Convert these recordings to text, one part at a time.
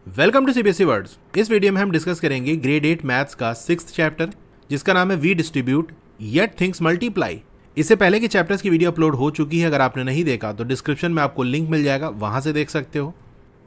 Welcome to CBSE words. इस video में हम डिस्कस करेंगे ग्रेड 8 मैथ्स का 6th चैप्टर जिसका नाम है we distribute yet things multiply. इससे पहले के चैप्टर्स की वीडियो अपलोड हो चुकी है, अगर आपने नहीं देखा तो डिस्क्रिप्शन में आपको लिंक मिल जाएगा, वहां से देख सकते हो।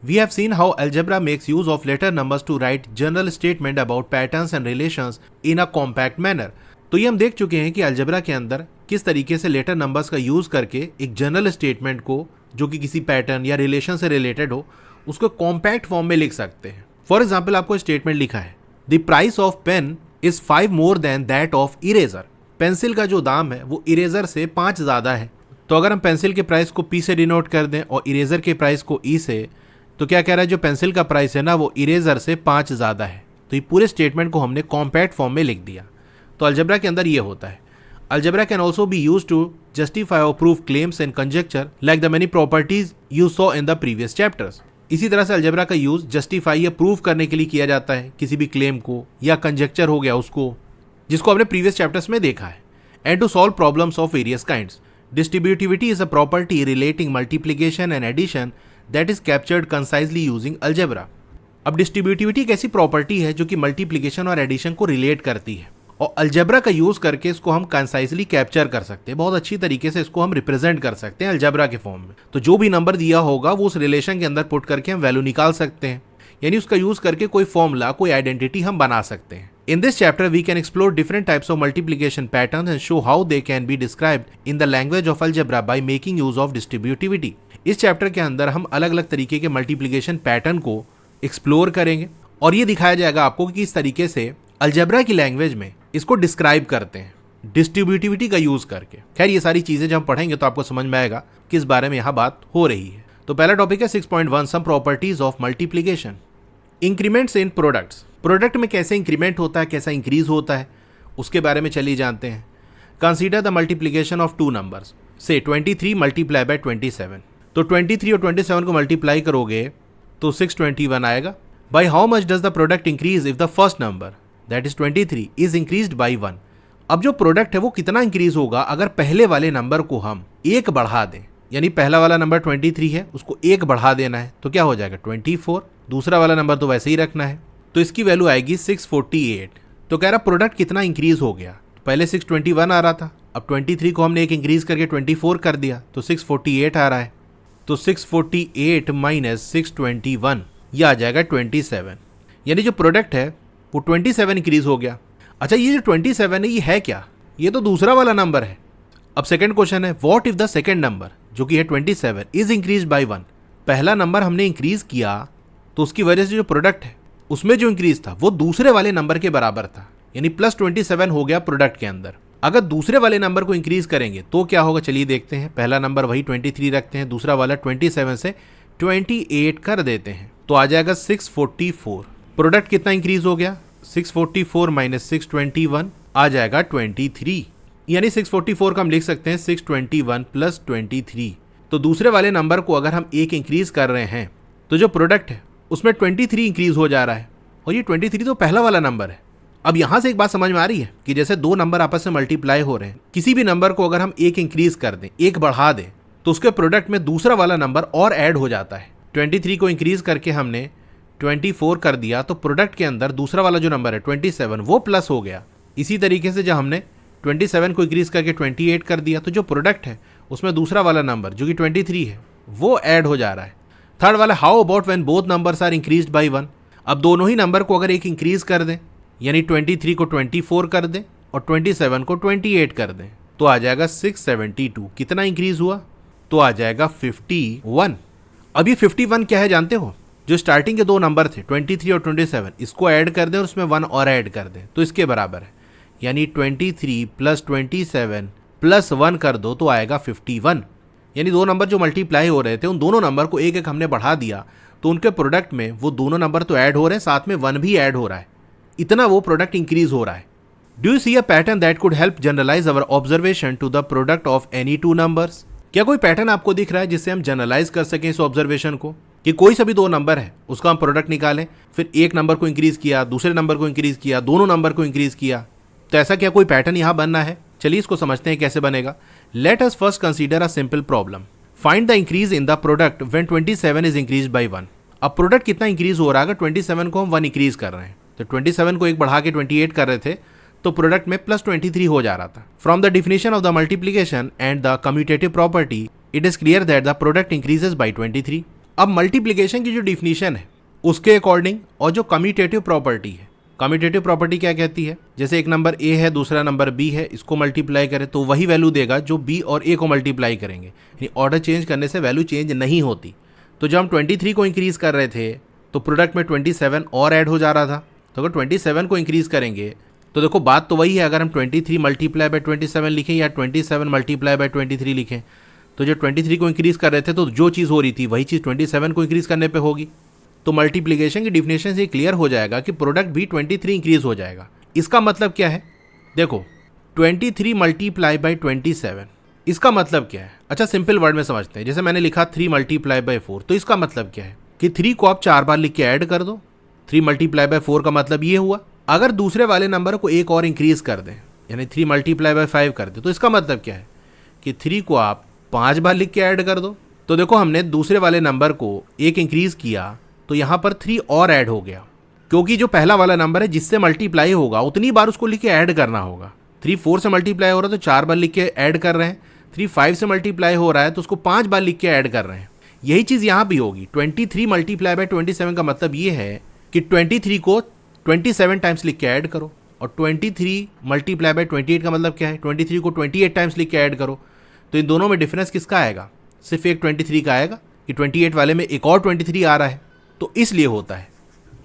We have seen how algebra makes use of letter numbers to write general statement about patterns and relations in a compact manner. तो ये हम देख चुके हैं कि अलजेब्रा के अंदर किस तरीके से लेटर नंबर्स का यूज करके एक जनरल स्टेटमेंट को जो कि किसी पैटर्न या रिलेशन से रिलेटेड हो उसको कॉम्पैक्ट फॉर्म में लिख सकते हैं। फॉर एग्जाम्पल आपको स्टेटमेंट लिखा है the price of pen is 5 more than that of eraser. Pencil का जो दाम है वो इरेजर से 5 ज्यादा है। तो अगर हम पेंसिल के प्राइस को P से डिनोट कर दें और इरेजर के प्राइस को E से, तो क्या कह रहा है, जो पेंसिल का प्राइस है ना वो इरेजर से 5 ज्यादा है। तो ये पूरे स्टेटमेंट को हमने कॉम्पैक्ट फॉर्म में लिख दिया। तो अलजेब्रा के अंदर ये होता है। Algebra can also be use to justify और prove claims and conjecture like the many properties you saw in the previous chapters. इसी तरह से अलजेब्रा का यूज जस्टिफाई या प्रूव करने के लिए किया जाता है किसी भी क्लेम को या कंजेक्चर हो गया उसको, जिसको हमने प्रीवियस चैप्टर्स में देखा है। And to solve problems of various kinds. Distributivity is a property relating multiplication and addition that is captured concisely using algebra. अब डिस्ट्रीब्यूटिविटी एक ऐसी प्रॉपर्टी है जो कि मल्टीप्लिकेशन और एडिशन को रिलेट करती है और अलजेब्रा का यूज करके इसको हम कंसाइजली कैप्चर कर सकते हैं। बहुत अच्छी तरीके से इसको हम रिप्रेजेंट कर सकते हैं अलजेब्रा के फॉर्म में। तो जो भी नंबर दिया होगा वो उस रिलेशन के अंदर पुट करके हम वैल्यू निकाल सकते हैं, यानी उसका यूज करके कोई फॉर्मूला, कोई आइडेंटिटी हम बना सकते हैं। In this chapter we can explore different types of multiplication patterns and show how they can be described in the language of algebra by making use of distributivity. इस chapter के अंदर हम अलग अलग तरीके के मल्टीप्लिकेशन पैटर्न को explore करेंगे और ये दिखाया जाएगा आपको कि किस तरीके से अलजेब्रा की लैंग्वेज में इसको डिस्क्राइब करते हैं डिस्ट्रीब्यूटिविटी का यूज करके। खैर ये सारी चीजें जब हम पढ़ेंगे तो आपको समझ में आएगा किस बारे में यहाँ बात हो रही है। तो पहला टॉपिक है 6.1 some properties of multiplication. Increments in products. Product में कैसे इंक्रीमेंट होता है, कैसा इंक्रीज होता है, उसके बारे में चलिए जानते हैं। Consider the multiplication of two numbers से 23 मल्टीप्लाई बाय 27। तो 23 और 27 को मल्टीप्लाई करोगे तो 621 आएगा। By how much does the product increase if the first number that is 23 is increased by 1। अब जो प्रोडक्ट है वो कितना इंक्रीज होगा अगर पहले वाले नंबर को हम 1 बढ़ा दें, यानी पहला वाला नंबर 23 है उसको 1 बढ़ा देना है तो क्या हो जाएगा 24। दूसरा वाला नंबर तो वैसे ही रखना है, तो इसकी वैल्यू आएगी 648। तो कह रहा प्रोडक्ट कितना इंक्रीज हो गया। पहले 621 आ रहा था, अब 23 को हमने एक इंक्रीज करके 24 कर दिया तो 648 आ रहा है। तो 648 माइनस 621 ये आ जाएगा 27, यानी जो प्रोडक्ट है वो 27 इंक्रीज हो गया। अच्छा ये जो 27 है ये है क्या, ये तो दूसरा वाला नंबर है। अब सेकंड क्वेश्चन है what if the second number जो कि है 27 इज इंक्रीज बाय 1। पहला नंबर हमने इंक्रीज किया तो उसकी वजह से जो प्रोडक्ट है उसमें जो इंक्रीज था वो दूसरे वाले नंबर के बराबर था, यानी प्लस 27 हो गया प्रोडक्ट के अंदर। अगर दूसरे वाले नंबर को इंक्रीज करेंगे तो क्या होगा, चलिए देखते हैं। पहला नंबर वही 23 रखते हैं, दूसरा वाला 27 से 28 कर देते हैं तो आ जाएगा 644। प्रोडक्ट कितना इंक्रीज हो गया, 644 माइनस 621 आ जाएगा 23, यानी 644 का हम लिख सकते हैं 621 प्लस 23। तो दूसरे वाले नंबर को अगर हम एक इंक्रीज कर रहे हैं तो जो प्रोडक्ट है उसमें 23 इंक्रीज हो जा रहा है और ये 23 तो पहला वाला नंबर है। अब यहां से एक बात समझ में आ रही है कि जैसे दो नंबर आपस में मल्टीप्लाई हो रहे हैं, किसी भी नंबर को अगर हम एक इंक्रीज कर दें, एक बढ़ा दें, तो उसके प्रोडक्ट में दूसरा वाला नंबर और ऐड हो जाता है। 23 को इंक्रीज करके हमने 24 कर दिया तो प्रोडक्ट के अंदर दूसरा वाला जो नंबर है 27 वो प्लस हो गया। इसी तरीके से जब हमने 27 को इंक्रीज करके 28 कर दिया तो जो प्रोडक्ट है उसमें दूसरा वाला नंबर जो कि 23 है वो ऐड हो जा रहा है। थर्ड वाला how about when both numbers are increased by 1। अब दोनों ही नंबर को अगर एक इंक्रीज कर दें, यानी 23 को 24 कर दें और 27 को 28 कर दें तो आ जाएगा 672। कितना इंक्रीज हुआ, तो आ जाएगा 51। अब ये 51 क्या है जानते हो, जो स्टार्टिंग के दो नंबर थे 23 और 27 इसको ऐड कर दें और उसमें 1 और ऐड कर दें तो इसके बराबर है, यानी 23 प्लस 27 प्लस 1 कर दो तो आएगा 51। यानी दो नंबर जो मल्टीप्लाई हो रहे थे उन दोनों नंबर को एक एक हमने बढ़ा दिया तो उनके प्रोडक्ट में वो दोनों नंबर तो ऐड हो रहे हैं, साथ में 1 भी ऐड हो रहा है, इतना वो प्रोडक्ट इंक्रीज हो रहा है। Do you see a pattern that could help generalise our observation to the product of any two numbers. क्या कोई पैटर्न आपको दिख रहा है जिससे हम जनरलाइज कर सकें इस ऑब्जर्वेशन को कि कोई सा भी दो नंबर है उसका हम प्रोडक्ट निकालें, फिर एक नंबर को इंक्रीज किया, दूसरे नंबर को इंक्रीज किया, दोनों नंबर को इंक्रीज किया। तो ऐसा क्या कोई पैटर्न यहां बनना है? चलिए इसको समझते हैं कैसे बनेगा। Let us first consider a simple problem. Find the increase in the product when 27 is increased by 1। अब प्रोडक्ट कितना इंक्रीज हो रहा है, अगर 27 को हम 1 इंक्रीज कर रहे हैं तो 27 को 1 बढ़ा के 28 कर रहे थे तो प्रोडक्ट में प्लस 23 हो जा रहा था। From the definition of the multiplication and the commutative property it is clear that the product increases by 23। अब मल्टीप्लीकेशन की जो डिफिनेशन है उसके अकॉर्डिंग और जो कम्यूटेटिव प्रॉपर्टी है, कम्यूटेटिव प्रॉपर्टी क्या कहती है, जैसे एक नंबर ए है दूसरा नंबर बी है, इसको मल्टीप्लाई करें तो वही वैल्यू देगा जो बी और ए को मल्टीप्लाई करेंगे, यानी ऑर्डर चेंज करने से वैल्यू चेंज नहीं होती। तो जब हम 23 को इंक्रीज कर रहे थे तो प्रोडक्ट में 27 और ऐड हो जा रहा था। तो अगर 27 को इंक्रीज करेंगे तो देखो बात तो वही है, अगर हम 23 मल्टीप्लाई बाय 27 लिखें या 27 मल्टीप्लाई बाय 23 लिखें तो जो 23 को इंक्रीज कर रहे थे तो जो चीज़ हो रही थी वही चीज़ 27 को इंक्रीज करने पे होगी। तो मल्टीप्लिकेशन की डिफिनेशन से क्लियर हो जाएगा कि प्रोडक्ट भी 23 इंक्रीज हो जाएगा। इसका मतलब क्या है, देखो 23 मल्टीप्लाई बाय 27 इसका मतलब क्या है। अच्छा सिंपल वर्ड में समझते हैं, जैसे मैंने लिखा 3 मल्टीप्लाई बाय 4, तो इसका मतलब क्या है कि 3 को आप 4 बार लिख के ऐड कर दो। 3 मल्टीप्लाई बाय 4 का मतलब ये हुआ। अगर दूसरे वाले नंबर को एक और इंक्रीज कर दें यानी 3 मल्टीप्लाई बाय 5 कर दें तो इसका मतलब क्या है कि 3 को आप 5 बार लिख के ऐड कर दो। तो देखो हमने दूसरे वाले नंबर को एक इंक्रीज किया तो यहाँ पर 3 और ऐड हो गया, क्योंकि जो पहला वाला नंबर है जिससे मल्टीप्लाई होगा उतनी बार उसको लिख के ऐड करना होगा। 3 4 से मल्टीप्लाई हो रहा है तो 4 बार लिख के ऐड कर रहे हैं, 3 5 से मल्टीप्लाई हो रहा है तो उसको 5 बार लिख के ऐड कर रहे हैं। यही चीज़ यहाँ भी होगी। 23 मल्टीप्लाई बाय 27 का मतलब ये है कि 23 को 27 टाइम्स लिख के ऐड करो, और 23 मल्टीप्लाई बाय 28 का मतलब क्या है, 23 को 28 टाइम्स लिख के ऐड करो। तो इन दोनों में डिफरेंस किसका आएगा, सिर्फ एक 23 का आएगा कि 28 वाले में एक और 23 आ रहा है, तो इसलिए होता है।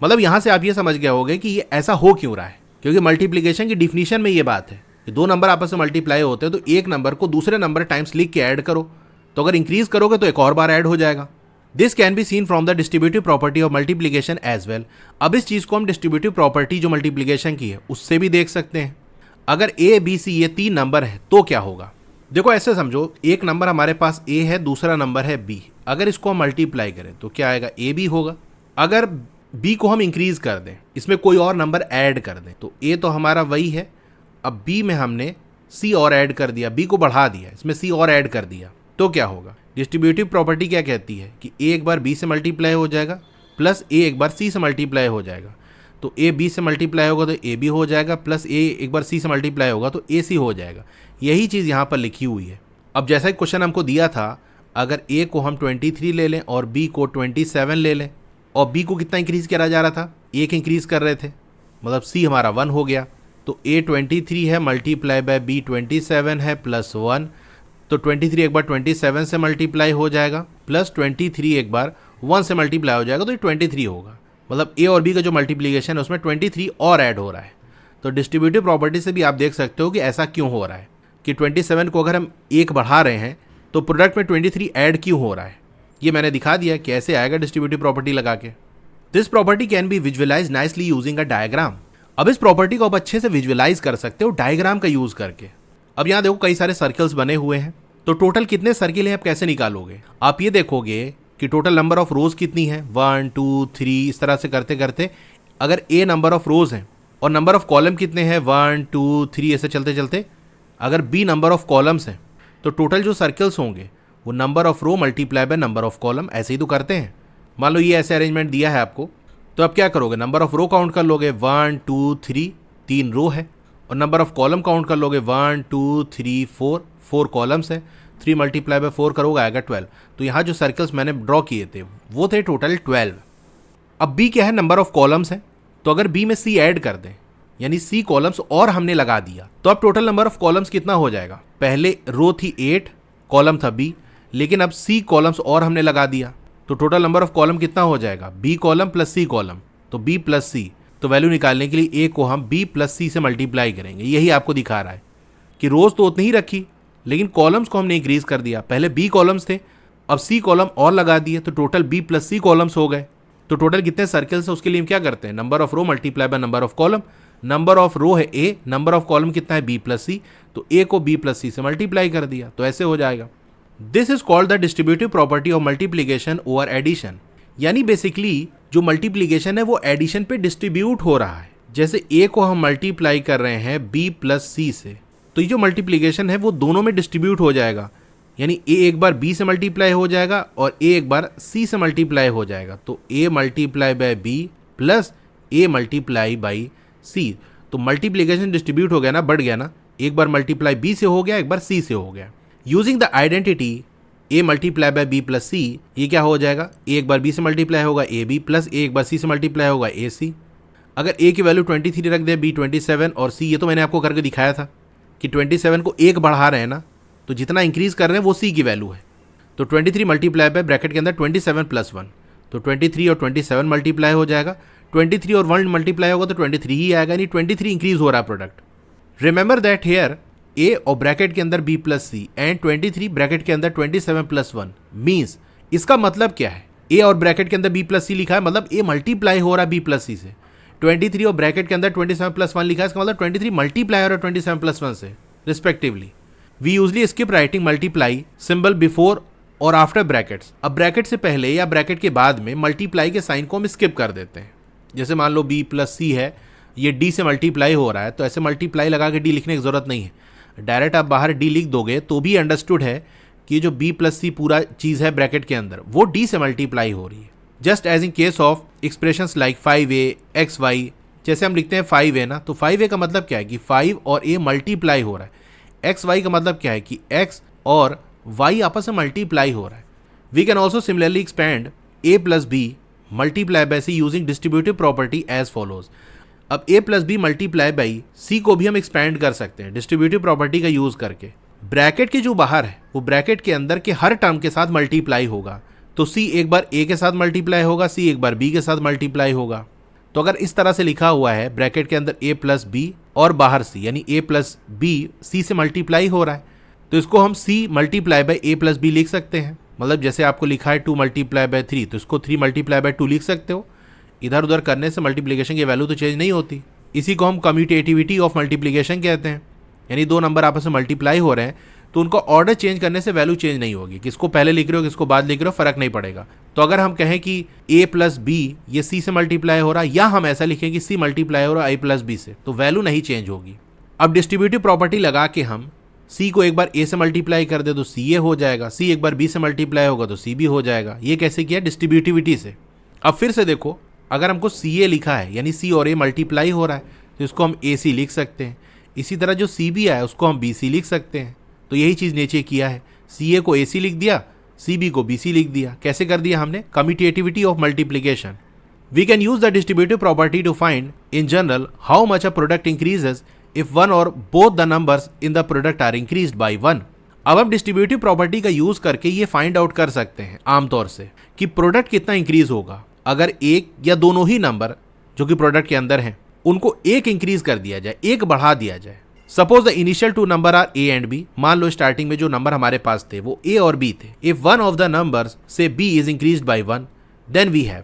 मतलब यहाँ से आप ये समझ गए होंगे कि ये ऐसा हो क्यों रहा है, क्योंकि मल्टीप्लिकेशन की डिफिनीशन में ये बात है कि दो नंबर आपस में मल्टीप्लाई होते हैं तो एक नंबर को दूसरे नंबर टाइम्स लिख के ऐड करो, तो अगर इंक्रीज करोगे तो एक और बार ऐड हो जाएगा। This can be seen from the distributive property of multiplication as well. अब इस चीज़ को हम डिस्ट्रीब्यूटिव प्रॉपर्टी जो मल्टीप्लिकेशन की है उससे भी देख सकते हैं। अगर ए बी सी ये 3 नंबर है तो क्या होगा, देखो ऐसे समझो एक नंबर हमारे पास ए है दूसरा नंबर है बी, अगर इसको हम मल्टीप्लाई करें तो क्या आएगा, ए बी होगा। अगर बी को हम इंक्रीज कर दें, इसमें कोई और नंबर ऐड कर दें, तो ए तो हमारा वही है, अब बी में हमने सी और ऐड कर दिया, बी को बढ़ा दिया, इसमें सी और ऐड कर दिया, तो क्या होगा। डिस्ट्रीब्यूटिव प्रॉपर्टी क्या कहती है कि ए एक बार बी से मल्टीप्लाई हो जाएगा प्लस ए एक बार सी से मल्टीप्लाई हो जाएगा, तो ए बी से मल्टीप्लाई होगा तो ए बी हो जाएगा, प्लस ए एक बार सी से मल्टीप्लाई होगा तो ए सी हो जाएगा। यही चीज़ यहाँ पर लिखी हुई है। अब जैसा कि क्वेश्चन हमको दिया था, अगर ए को हम 23 ले लें और बी को 27 ले लें, और बी को कितना इंक्रीज़ करा जा रहा था, एक इंक्रीज़ कर रहे थे, मतलब सी हमारा 1 हो गया, तो ए 23 है मल्टीप्लाई बाय बी 27 है प्लस 1, तो 23 एक बार 27 से मल्टीप्लाई हो जाएगा प्लस 23 एक बार 1 से मल्टीप्लाई हो जाएगा तो ये 23 होगा। मतलब ए और बी का जो मल्टीप्लिकेशन है उसमें 23 और ऐड हो रहा है। तो डिस्ट्रीब्यूटिव प्रॉपर्टी से भी आप देख सकते हो कि ऐसा क्यों हो रहा है कि 27 को अगर हम एक बढ़ा रहे हैं तो प्रोडक्ट में 23 ऐड क्यों हो रहा है, ये मैंने दिखा दिया कैसे आएगा डिस्ट्रीब्यूटिव प्रॉपर्टी लगा के। This property can be visualise nicely using a diagram. अब इस प्रॉपर्टी को आप अच्छे से विजुअलाइज कर सकते हो डायग्राम का यूज करके। अब यहाँ देखो कई सारे सर्कल्स बने हुए हैं, तो टोटल कितने सर्किल हैं आप कैसे निकालोगे, आप ये देखोगे कि टोटल नंबर ऑफ रोज कितनी है, 1 2 3, इस तरह से करते करते अगर ए नंबर ऑफ रोज हैं और नंबर ऑफ कॉलम कितने हैं 1 2 3, ऐसे चलते चलते अगर बी नंबर ऑफ कॉलम्स हैं तो टोटल जो सर्कल्स होंगे वो number of row multiply by number of column, ऐसे ही तो करते हैं। मान लो ये ऐसे अरेंजमेंट दिया है आपको, तो आप क्या करोगे, नंबर ऑफ रो काउंट कर लोगे 1 2 3, 3 रो है, और नंबर ऑफ कॉलम काउंट कर लोगे 1 2 3 4, 4 कॉलम्स है, 3 मल्टीप्लाई बाय 4 करोगे आएगा 12। तो यहाँ जो सर्कल्स मैंने ड्रॉ किए थे वो थे टोटल 12। अब बी क्या है, नंबर ऑफ कॉलम्स है, तो अगर बी में सी ऐड कर दें यानी सी कॉलम्स और हमने लगा दिया तो अब टोटल नंबर ऑफ कॉलम्स कितना हो जाएगा, पहले रो थी 8, कॉलम था बी, लेकिन अब सी कॉलम्स और हमने लगा दिया तो टोटल नंबर ऑफ कॉलम कितना हो जाएगा, B column plus C column, तो बी प्लस सी। तो वैल्यू निकालने के लिए ए को हम बी प्लस सी से मल्टीप्लाई करेंगे। यही आपको दिखा रहा है कि रोज तो उतनी ही रखी लेकिन कॉलम्स को हमने इंक्रीज कर दिया, पहले बी कॉलम्स थे अब सी कॉलम और लगा दिए तो टोटल बी प्लस सी कॉलम्स हो गए। तो टोटल कितने सर्कल्स है उसके लिए हम क्या करते हैं, number of row multiply by number of column, number of row है ए, नंबर ऑफ कॉलम कितना है बी प्लस सी, तो ए को बी प्लस सी से मल्टीप्लाई कर दिया, तो ऐसे हो जाएगा। This is called the distributive property of multiplication over addition. यानी बेसिकली जो मल्टीप्लीकेशन है वो एडिशन पे डिस्ट्रीब्यूट हो रहा है। जैसे ए को हम मल्टीप्लाई कर रहे हैं बी प्लस सी से, तो ये जो मल्टीप्लीकेशन है वो दोनों में डिस्ट्रीब्यूट हो जाएगा, यानी ए एक बार बी से मल्टीप्लाई हो जाएगा और ए एक बार सी से मल्टीप्लाई हो जाएगा। तो A multiply by B plus A multiply by C. तो मल्टीप्लीकेशन डिस्ट्रीब्यूट हो गया ना, बढ़ गया ना, एक बार मल्टीप्लाई बी से हो गया, एक बार सी से हो गया। Using the identity a multiply by B plus c, ये क्या हो जाएगा, ए एक बार बी से मल्टीप्लाई होगा ए बी प्लस ए एक बार सी से मल्टीप्लाई होगा ए सी। अगर ए की वैल्यू 23 रख दे, बी 27 और सी, ये तो मैंने आपको करके दिखाया था कि 27 को एक बढ़ा रहे हैं ना, तो जितना इंक्रीज कर रहे हैं वो सी की वैल्यू है। तो 23 मल्टीप्लाई बाय ब्रैकेट के अंदर 27 प्लस 1, तो 23 और 27 मल्टीप्लाई हो जाएगा। 23 और 1 मल्टीप्लाई होगा तो 23 ही आएगा, यानी 23 इंक्रीज हो रहा है product. Remember that here A और ब्रैकेट के अंदर B plus C and 23 bracket के अंदर 27 प्लस 1 मीन्स, इसका मतलब क्या है, ए और ब्रैकेट के अंदर बी प्लस सी लिखा है, मतलब ए मल्टीप्लाई हो रहा है बी प्लस सी से। 23 और ब्रैकेट के अंदर 27 प्लस 1 लिखा है, इसका मतलब 23 मल्टीप्लाई हो रहा है 27 प्लस 1 से respectively. We usually skip writing multiply symbol before और आफ्टर ब्रैकेट्स। अब ब्रैकेट से पहले या ब्रैकेट के बाद में मल्टीप्लाई के साइन को हम स्किप कर देते हैं। जैसे मान लो बी प्लस सी है, ये डी से मल्टीप्लाई हो रहा है, तो ऐसे मल्टीप्लाई लगा के डी लिखने की जरूरत नहीं है, डायरेक्ट आप बाहर डी लिख दोगे तो भी अंडरस्टूड है कि जो बी प्लस सी पूरा चीज़ है ब्रैकेट के अंदर वो डी से मल्टीप्लाई हो रही है। Just as in case of expressions like 5a xy, जैसे हम लिखते हैं 5a ना, तो 5a का मतलब क्या है कि 5 और a मल्टीप्लाई हो रहा है। xy का मतलब क्या है कि x और y आपस में मल्टीप्लाई हो रहा है। We can also similarly expand a plus b multiply by c using distributive property as follows. अब a plus b multiply by c को भी हम एक्सपैंड कर सकते हैं डिस्ट्रीब्यूटिव प्रॉपर्टी का यूज करके। ब्रैकेट के जो बाहर है वो ब्रैकेट के अंदर के हर टर्म के साथ मल्टीप्लाई होगा, तो c एक बार a के साथ मल्टीप्लाई होगा, c एक बार b के साथ मल्टीप्लाई होगा। तो अगर इस तरह से लिखा हुआ है ब्रैकेट के अंदर a प्लस बी और बाहर c, यानी a प्लस बी सी से मल्टीप्लाई हो रहा है, तो इसको हम c multiply by a plus B लिख सकते हैं। मतलब जैसे आपको लिखा है 2 मल्टीप्लाई बाय 3, तो इसको 3 मल्टीप्लाई बाय 2 लिख सकते हो। इधर उधर करने से मल्टीप्लिकेशन की वैल्यू तो चेंज नहीं होती। इसी को हम कम्यूटेटिविटी ऑफ मल्टीप्लिकेशन कहते हैं, यानी दो नंबर आपस में मल्टीप्लाई हो रहे हैं तो उनका ऑर्डर चेंज करने से वैल्यू चेंज नहीं होगी, किसको पहले लिख रहे हो किसको बाद लिख रहे हो फर्क नहीं पड़ेगा। तो अगर हम कहें कि a प्लस बी ये c से मल्टीप्लाई हो रहा है, या हम ऐसा लिखें कि c मल्टीप्लाई हो रहा है a प्लस बी से, तो वैल्यू नहीं चेंज होगी। अब डिस्ट्रीब्यूटिव प्रॉपर्टी लगा के हम c को एक बार a से मल्टीप्लाई कर दे तो ca हो जाएगा, c एक बार b से मल्टीप्लाई होगा तो c भी हो जाएगा। ये कैसे किया, डिस्ट्रीब्यूटिविटी से। अब फिर से देखो, अगर हमको ca लिखा है यानी c और a मल्टीप्लाई हो रहा है तो इसको हम ac लिख सकते हैं। इसी तरह जो cb आया उसको हम bc लिख सकते हैं। तो यही चीज़ नीचे किया है, ca को ac लिख दिया, cb को bc लिख दिया। कैसे कर दिया हमने, commutativity of multiplication. We can use the distributive property to find in general how much a product increases if one or both the numbers in the product are increased by 1। अब हम distributive property का use करके ये find out कर सकते हैं आमतौर से कि प्रोडक्ट कितना इंक्रीज होगा अगर एक या दोनों ही नंबर जो कि प्रोडक्ट के अंदर हैं उनको एक इंक्रीज कर दिया जाए, एक बढ़ा दिया जाए। Suppose the initial two numbers are a and b। मान लो स्टार्टिंग में जो नंबर हमारे पास थे वो a और b थे। If one of the numbers से b is increased by 1 then we have,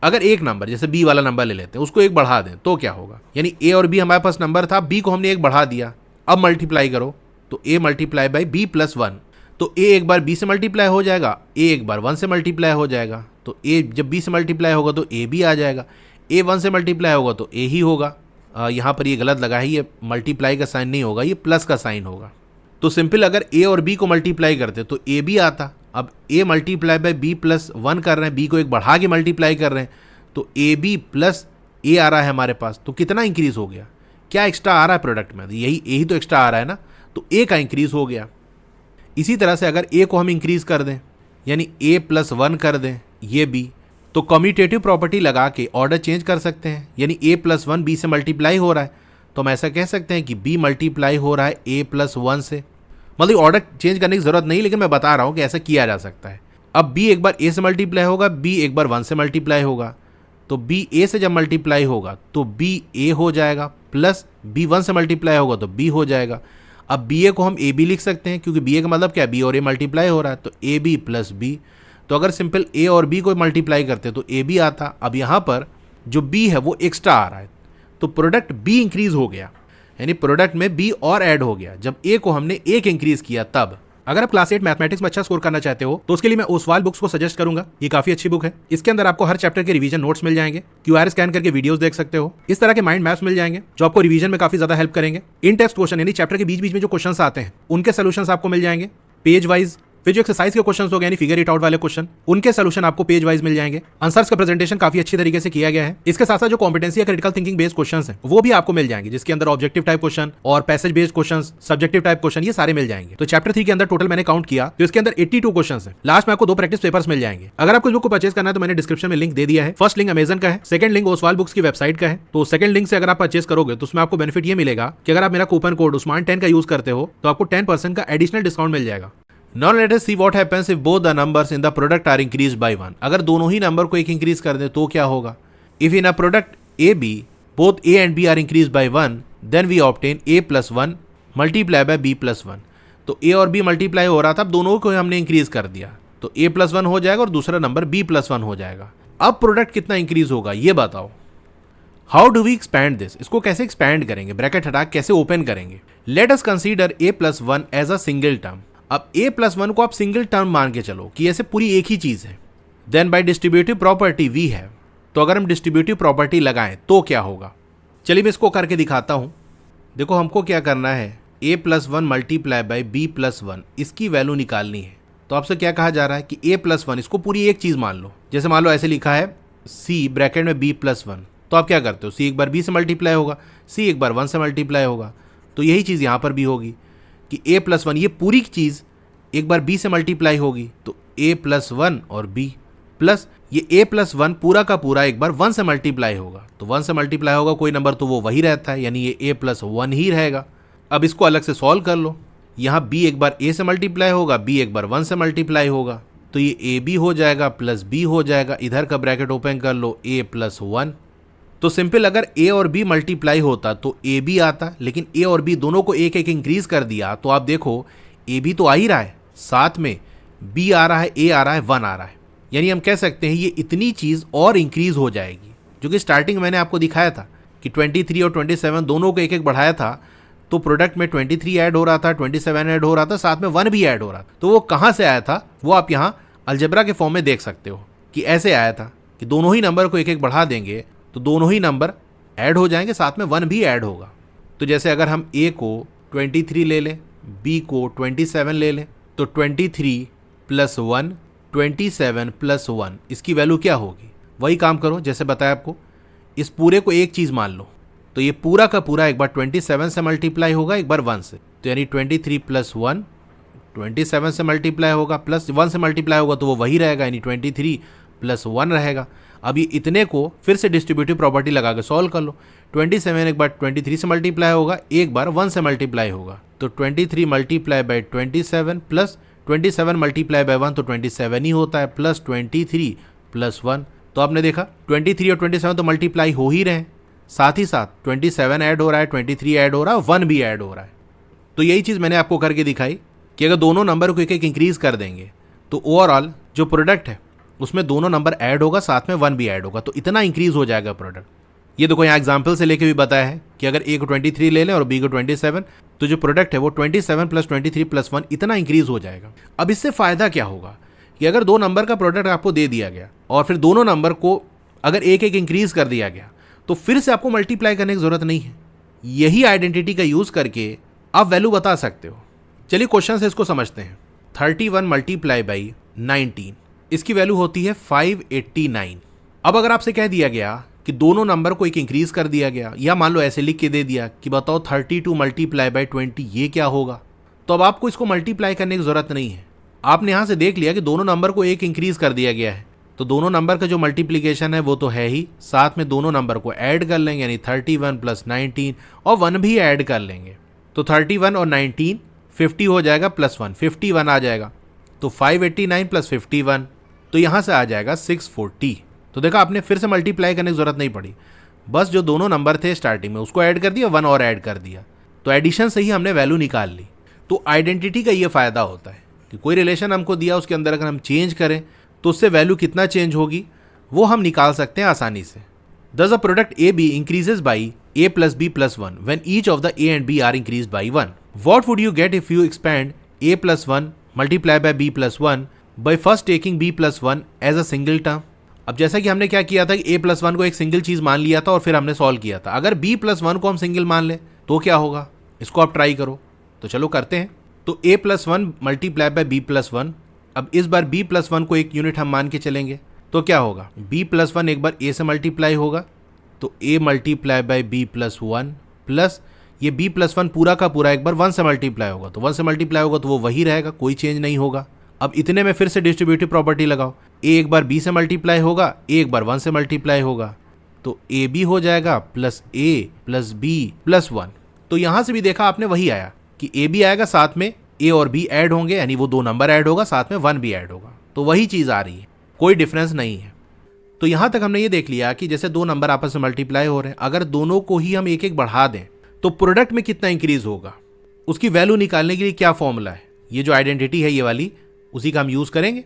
अगर एक नंबर जैसे b वाला नंबर ले लेते हैं उसको एक बढ़ा दें तो क्या होगा, यानी a और b हमारे पास नंबर था, b को हमने एक बढ़ा दिया। अब मल्टीप्लाई करो तो a multiply by b plus 1, तो a एक बार b से मल्टीप्लाई हो जाएगा, a एक बार 1 से मल्टीप्लाई हो जाएगा। तो a जब b से मल्टीप्लाई होगा तो a भी आ जाएगा, a 1 से मल्टीप्लाई होगा तो a ही होगा। यहाँ पर ये गलत लगा है, ये मल्टीप्लाई का साइन नहीं होगा, ये प्लस का साइन होगा। तो सिंपल अगर a और b को मल्टीप्लाई करते तो a भी आता। अब a multiply by b plus 1 कर रहे हैं, b को एक बढ़ा के मल्टीप्लाई कर रहे हैं, तो ए बी प्लस ए आ रहा है हमारे पास। तो कितना इंक्रीज हो गया, क्या एक्स्ट्रा आ रहा है प्रोडक्ट में, यही तो एक्स्ट्रा आ रहा है ना, तो ए का इंक्रीज हो गया। इसी तरह से अगर ए को हम इंक्रीज कर दें यानी a प्लस 1 कर दें ये b, तो कम्यूटेटिव प्रॉपर्टी लगा के ऑर्डर चेंज कर सकते हैं। यानी a प्लस 1 b से मल्टीप्लाई हो रहा है तो हम ऐसा कह सकते हैं कि b मल्टीप्लाई हो रहा है a प्लस 1 से। मतलब ऑर्डर चेंज करने की जरूरत नहीं, लेकिन मैं बता रहा हूँ कि ऐसा किया जा सकता है। अब b एक बार a से मल्टीप्लाई होगा, b एक बार 1 से मल्टीप्लाई होगा, तो b a से जब मल्टीप्लाई होगा तो b a हो जाएगा, प्लस b 1 से मल्टीप्लाई होगा तो b हो जाएगा। अब b a को हम a b लिख सकते हैं क्योंकि b a का मतलब क्या है, b और a मल्टीप्लाई हो रहा है, तो a b प्लस b। तो अगर सिंपल a और b को मल्टीप्लाई करते तो a b आता। अब यहाँ पर जो b है वो एक्स्ट्रा आ रहा है तो प्रोडक्ट b इंक्रीज हो गया, यानी प्रोडक्ट में b और ऐड हो गया जब a को हमने एक इंक्रीज किया तब। अगर आप क्लास 8 मैथमेटिक्स में अच्छा स्कोर करना चाहते हो तो उसके लिए मैं ओसवाल बुक्स को सजेस्ट करूंगा। ये काफी अच्छी बुक है, इसके अंदर आपको हर चैप्टर के रिवीजन नोट्स मिल जाएंगे, QR स्कैन करके वीडियोस देख सकते हो, इस तरह के माइंड मैप्स मिल जाएंगे जो आपको रिवीजन में काफी ज्यादा हेल्प करेंगे। इन टेक्स्ट क्वेश्चन यानी चैप्टर के बीच बीच में जो क्वेश्चन आते हैं उनके सोल्यूशंस आपको मिल जाएंगे। Page wise. फिर जो एक्सरसाइज के क्वेश्चन हो गए यानी फिगर इट आउट वाले क्वेश्चन, उनके सोल्यूशन आपको पेज वाइज मिल जाएंगे। आंसर्स का प्रेजेंटेशन काफी अच्छी तरीके से किया गया है। इसके साथ साथ जो कॉम्पिटेंसी या क्रिटिकल थिंकिंग बेस्ड क्वेश्चन हैं वो भी आपको मिल जाएंगे, जिसके अंदर ऑब्जेक्टिव टाइप क्वेश्चन और passage based question, subjective type question, ये सारे मिल जाएंगे। तो चैप्टर 3 के अंदर टोटल मैंने काउंट किया तो इसके अंदर 82 क्वेश्चन है। लास्ट में आपको 2 प्रैक्टिस पेपर्स मिल जाएंगे। अगर आपको इस बुक को परचेज करना है तो मैंने डिस्क्रिप्शन में लिंक दे दिया है। फर्स्ट लिंक अमेजन का है, सेकंड लिंक ओसवाल बुक्स की वेबसाइट का है। तो सेकंड लिंक से अगर आप परचेज करोगे तो उसमें आपको बेनिफिट ये मिलेगा कि अगर आप मेरा कूपन कोड उस्मान 10 का यूज करते हो तो आपको 10% का एडिशनल डिस्काउंट मिल जाएगा। Now let us see what happens if both the numbers in the product are increased by 1. अगर दोनों ही नंबर को एक इंक्रीज कर दे तो क्या होगा? If in a product AB both A and B are increased by 1, then we obtain A plus 1 multiply by B plus 1. तो A और B मल्टीप्लाई हो रहा था, अब दोनों को हमने इंक्रीज कर दिया तो A plus 1 हो जाएगा और दूसरा नंबर B plus 1 हो जाएगा। अब प्रोडक्ट कितना इंक्रीज होगा ये बताओ। How do we expand this? इसको कैसे एक्सपैंड करेंगे, ब्रैकेट हटा कैसे ओपन करेंगे? Let us consider A plus 1 as a single term. अब A plus 1 को आप सिंगल टर्म मान के चलो कि ऐसे पूरी एक ही चीज है। Then by distributive property we have, तो अगर हम डिस्ट्रीब्यूटिव प्रॉपर्टी लगाएं तो क्या होगा? चलिए मैं इसको करके दिखाता हूं। देखो हमको क्या करना है, A plus 1 multiply by B plus 1 इसकी वैल्यू निकालनी है। तो आपसे क्या कहा जा रहा है कि A plus 1 इसको पूरी एक चीज मान लो। जैसे मान लो ऐसे लिखा है C ब्रैकेट में B plus 1, तो आप क्या करते हो, C एक बार B से मल्टीप्लाई होगा, C एक बार 1 से मल्टीप्लाई होगा। तो यही चीज यहां पर भी होगी कि A plus 1 ये पूरी चीज एक बार B से मल्टीप्लाई होगी तो A plus 1 और B प्लस ये A plus 1 पूरा का पूरा एक बार 1 से मल्टीप्लाई होगा। तो 1 से मल्टीप्लाई होगा कोई नंबर तो वो वही रहता है, यानी ये A plus 1 ही रहेगा। अब इसको अलग से सॉल्व कर लो। यहाँ B एक बार A से मल्टीप्लाई होगा, B एक बार 1 से मल्टीप्लाई होगा, तो ये AB हो जाएगा प्लस B हो जाएगा। इधर का ब्रैकेट ओपन कर लो, A plus 1। तो सिंपल अगर A और B मल्टीप्लाई होता तो AB आता, लेकिन A और B दोनों को एक एक इंक्रीज कर दिया तो आप देखो AB तो आ ही रहा है, साथ में B आ रहा है, A आ रहा है, 1 आ रहा है। यानी हम कह सकते हैं ये इतनी चीज और इंक्रीज हो जाएगी, जो कि स्टार्टिंग मैंने आपको दिखाया था कि 23 और 27 दोनों को एक एक बढ़ाया था तो प्रोडक्ट में 23 ऐड हो रहा था, 27 ऐड हो रहा था, साथ में 1 भी ऐड हो रहा था। तो वो कहाँ से आया था वो आप यहाँ अलजेब्रा के फॉर्म में देख सकते हो कि ऐसे आया था कि दोनों ही नंबर को एक एक बढ़ा देंगे तो दोनों ही नंबर ऐड हो जाएंगे, साथ में 1 भी ऐड होगा। तो जैसे अगर हम A को 23 ले लें, B को 27 ले लें, तो 23 प्लस 1 27 प्लस 1 इसकी वैल्यू क्या होगी? वही काम करो जैसे बताया आपको, इस पूरे को एक चीज़ मान लो। तो ये पूरा का पूरा एक बार 27 से मल्टीप्लाई होगा, एक बार 1 से, तो यानी 23 प्लस 1 27 से मल्टीप्लाई होगा, प्लस 1 से मल्टीप्लाई होगा तो वो वही रहेगा, यानी 23 प्लस 1 रहेगा। अब ये इतने को फिर से डिस्ट्रीब्यूटिव प्रॉपर्टी लगा के सॉल्व कर लो। 27 एक बार 23 से मल्टीप्लाई होगा, एक बार 1 से मल्टीप्लाई होगा, तो 23 multiply by 27 plus 27 multiply by 1 तो 27 ही होता है, प्लस 23 प्लस 1। तो आपने देखा 23 और 27 तो मल्टीप्लाई हो ही रहे हैं, साथ ही साथ 27 ऐड हो रहा है, 23 ऐड हो रहा है, 1 भी ऐड हो रहा है। तो यही चीज़ मैंने आपको करके दिखाई कि अगर दोनों नंबर को एक एक इंक्रीज कर देंगे तो ओवरऑल जो प्रोडक्ट है उसमें दोनों नंबर ऐड होगा, साथ में 1 भी ऐड होगा, तो इतना इंक्रीज हो जाएगा प्रोडक्ट। ये देखो यहाँ एग्जाम्पल से लेके भी बताया है कि अगर A को 23 ले लें और B को 27 तो जो प्रोडक्ट है वो 27 प्लस 23 प्लस 1 इतना इंक्रीज हो जाएगा। अब इससे फायदा क्या होगा कि अगर दो नंबर का प्रोडक्ट आपको दे दिया गया और फिर दोनों नंबर को अगर एक एक इंक्रीज कर दिया गया तो फिर से आपको मल्टीप्लाई करने की जरूरत नहीं है। यही आइडेंटिटी का यूज करके आप वैल्यू बता सकते हो। चलिए क्वेश्चन से इसको समझते हैं। 31 मल्टीप्लाई बाई 19 इसकी वैल्यू होती है 589। अब अगर आपसे कह दिया गया कि दोनों नंबर को एक इंक्रीज कर दिया गया, या मान लो ऐसे लिख के दे दिया कि बताओ 32 मल्टीप्लाई बाई 20 ये क्या होगा, तो अब आपको इसको मल्टीप्लाई करने की जरूरत नहीं है। आपने यहाँ से देख लिया कि दोनों नंबर को एक इंक्रीज कर दिया गया है, तो दोनों नंबर का जो मल्टीप्लीकेशन है वो तो है ही, साथ में दोनों नंबर को ऐड कर लेंगे, यानी 31 प्लस 19 और 1 भी ऐड कर लेंगे। तो 31 और 19 50 हो जाएगा, प्लस 1 51 आ जाएगा, तो 589 प्लस 51 तो यहाँ से आ जाएगा 640। तो देखा आपने फिर से मल्टीप्लाई करने की जरूरत नहीं पड़ी, बस जो दोनों नंबर थे स्टार्टिंग में उसको ऐड कर दिया, 1 और ऐड कर दिया, तो एडिशन से ही हमने वैल्यू निकाल ली। तो आइडेंटिटी का ये फायदा होता है कि कोई रिलेशन हमको दिया उसके अंदर अगर हम चेंज करें तो उससे वैल्यू कितना चेंज होगी वो हम निकाल सकते हैं आसानी से। Thus a product AB increases by A plus B plus 1 when each of the A and B are increased by 1. What would you get if you expand A plus 1 multiply by B plus 1 by first taking B plus 1 as a single term? अब जैसा कि हमने क्या किया था कि A plus 1 को एक सिंगल चीज मान लिया था और फिर हमने सॉल्व किया था। अगर B plus 1 को हम सिंगल मान ले तो क्या होगा, इसको आप ट्राई करो। तो चलो करते हैं। तो a plus one multiply by b plus one. अब इस बार b प्लस वन को एक यूनिट हम मान के चलेंगे तो क्या होगा, b प्लस वन एक बार a से मल्टीप्लाई होगा तो a multiply by b plus one, plus ये b प्लस वन पूरा का पूरा एक बार 1 से मल्टीप्लाई होगा तो 1 से मल्टीप्लाई होगा तो वो वही रहेगा, कोई चेंज नहीं होगा। अब इतने में फिर से डिस्ट्रीब्यूटिव प्रॉपर्टी लगाओ, a एक बार b से मल्टीप्लाई होगा, a एक बार 1 से मल्टीप्लाई होगा तो a b हो जाएगा plus a plus b plus 1। तो यहां से भी देखा आपने वही आया कि a भी आएगा, साथ में a और b ऐड होंगे, यानी वो 2 नंबर ऐड होगा, साथ में 1 भी ऐड होगा, तो वही चीज आ रही है, कोई डिफरेंस नहीं है। तो यहां तक हमने ये देख लिया कि जैसे 2 नंबर आपस में मल्टीप्लाई हो रहे हैं, अगर दोनों को ही हम एक एक बढ़ा दें तो प्रोडक्ट में कितना इंक्रीज होगा, उसकी वैल्यू निकालने के लिए क्या फॉर्मूला है, ये जो आइडेंटिटी है ये वाली, उसी का हम यूज करेंगे।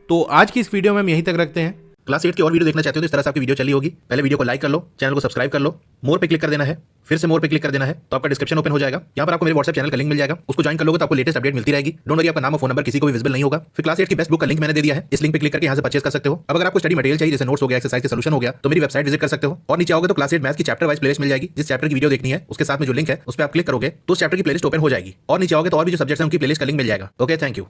तो आज की इस वीडियो में हम यहीं तक रखते हैं। क्लास 8 की और वीडियो देखना चाहते हो तो इस तरह से आपकी वीडियो चली होगी, पहले वीडियो को लाइक कर लो, चैनल को सब्सक्राइब कर लो, मोर पे क्लिक कर देना है, फिर से मोर पे क्लिक कर देना है तो आपका डिस्क्रिप्शन ओपन हो जाएगा। यहाँ पर आपको मेरे व्हाट्सएप चैनल का लिंक मिल जाएगा, उसको ज्वाइन कर लोगे तो आपको लेटेस्ट अपडेट मिलती रहेगी। डोंट वरी, आपका नाम और फोन नंबर किसी को भी विजिबल नहीं होगा। फिर क्लास 8 की बेस्ट बुक का लिंक मैंने दे दिया है, इस लिंक पे क्लिक करके यहाँ से परचेज कर सकते हो। अब अगर आपको स्टडी मटेरियल चाहिए, जैसे नोट्स हो गया, एक्सरसाइज के सॉल्यूशन हो गया, तो मेरी वेबसाइट विजिट कर सकते हो। और नीचे आओगे तो क्लास 8 मैथ्स की चैप्टर वाइज प्लेलिस्ट मिल जाएगी, जिस चैप्टर की वीडियो देखनी है उसके साथ में जो लिंक है उस पर आप क्लिक करोगे तो उस चैप्टर की प्लेलिस्ट ओपन हो जाएगी। और नीचे आओगे तो और भी जो सब्जेक्ट्स हैं उनकी प्लेलिस्ट का लिंक मिल जाएगा। Okay, thank you.